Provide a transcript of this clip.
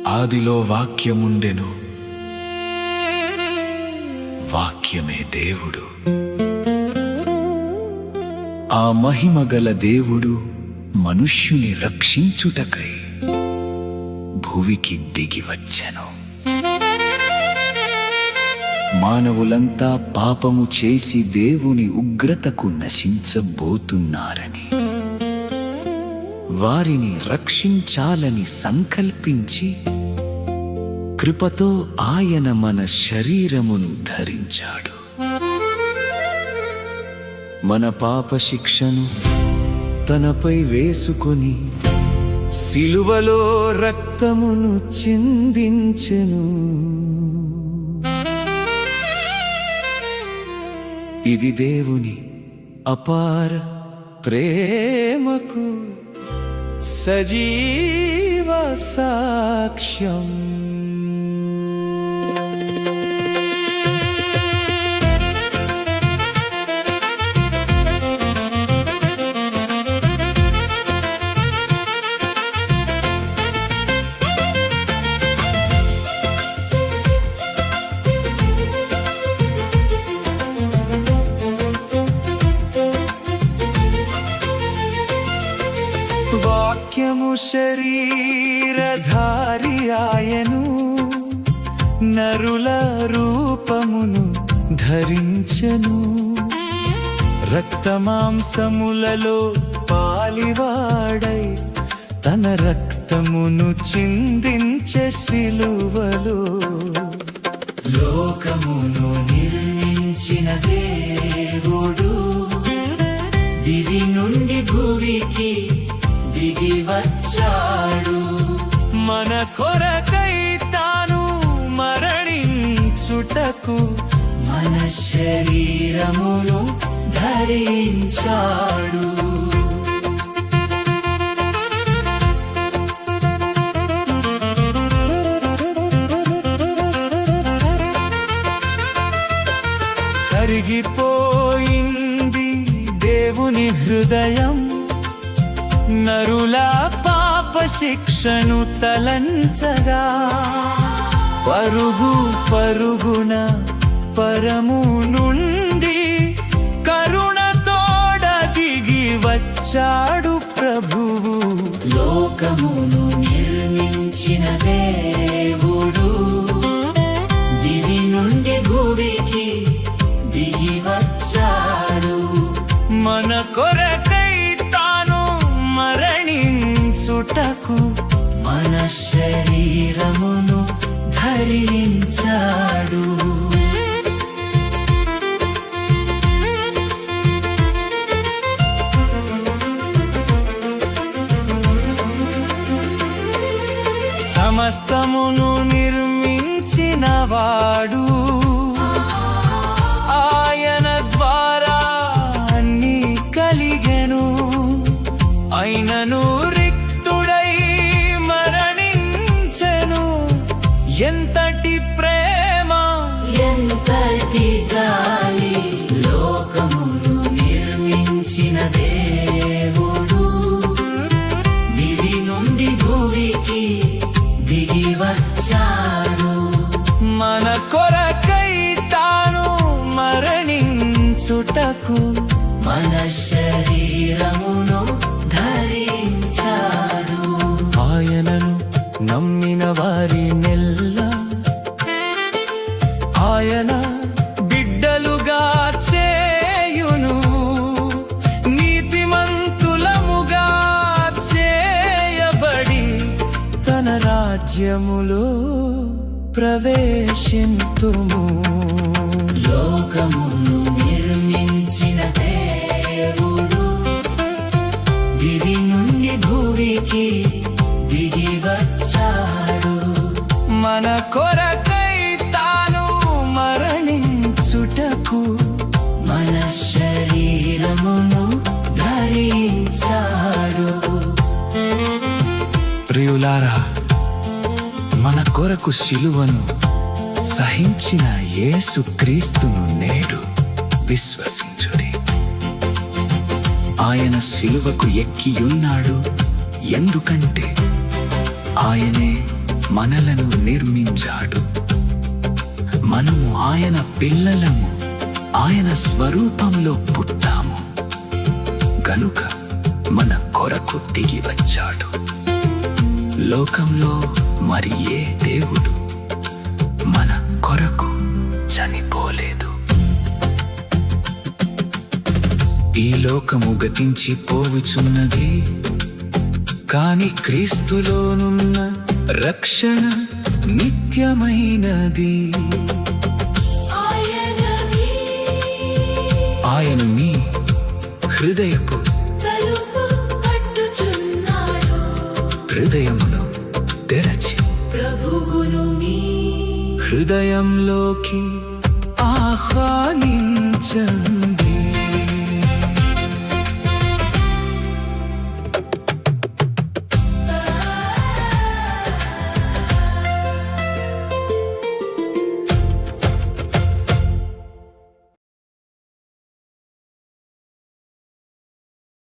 ఆదిలో వాక్యముండెను, వాక్యమే దేవుడు. ఆ మహిమగల దేవుడు మనుష్యుని రక్షించుటకై భువికి దిగివచ్చెను. మానవులంతా పాపము చేసి దేవుని ఉగ్రతకు నశించబోతున్నారని, వారిని రక్షించాలని సంకల్పించి కృపతో ఆయన మన శరీరమును ధరించాడు. మన పాప శిక్షను తనపై వేసుకొని సిలువలో రక్తమును చిందించెను. ఇది దేవుని అపార ప్రేమకు సజీవ సాక్ష్యం. వాక్యము శరీరధారి ఆయను, నరుల రూపమును ధరించెను. రక్తమాంసములలో పాలివాడై తన రక్తమును చిందించె సిలువలో. లోకమును నిర్మించిన దేవుడు దివి నుండి భూమికి దిగి వచ్చాడు. మన కొరకై తాను మరణించుటకు మన శరీరమును ధరించాడు. కరిగిపోయింది దేవుని హృదయం, నరుల పాప శిక్షను తలంచగా. పరుగు పరుగున పరము నుండి కరుణతోడ దిగి వచ్చాడు ప్రభువు. లోకమును నిర్మించిన దేవుడు దివి నుండి భూమికి దిగి వచ్చాడు. మన కొరకై మరణించుటకు మన శరీరమును ధరించాడు. సమస్తమును నిర్మించినవాడు, ఆయన ద్వారా అన్నీ కలిగెను. అయినను రిక్తుడై మరణించెను. ఎంతటి ప్రేమ, ఎంతటి జాలి! లోకమును నిర్మించిన దేవుడు దివి నుండి భూమికి దిగి వచ్చాడు. మన కొరకై తాను మరణించుటకు మన శరీరమును ధరించాడు. ఆయనను నమ్మిన వారి నెల్ల ఆయన బిడ్డలుగా చేయును. నీతిమంతులముగా చేయబడి తన రాజ్యములో ప్రవేశింతుము. లోకమును నిర్మించిన దేవుడు దివి నుండి భూమికి దిగి వచ్చాడు. మన కొరకై తాను మరణించుటకు మన శరీరమును ధరించాడు. ప్రియులారా, మన కొరకు శిలువను సహించిన యేసు క్రీస్తును నేడు విశ్వసించుడి. ఆయన శిలువకు ఎక్కియున్నాడు. ఎందుకంటే ఆయనే మనలను నిర్మించాడు. మనము ఆయన పిల్లలము, ఆయన స్వరూపంలో పుట్టాము గనుక మన కొరకు దిగి వచ్చాడు. లోకంలో మరి ఏ దేవుడు మన కొరకు చనిపోలేదు. ఈ లోకము గతించి పోవుచున్నది, కాని క్రీస్తులోనున్న రక్షణ నిత్యమైనది. ఆయన మీ హృదయపు హృదయమును తెరచి ప్రభువును మీ హృదయంలోకి ఆహ్వానించండి.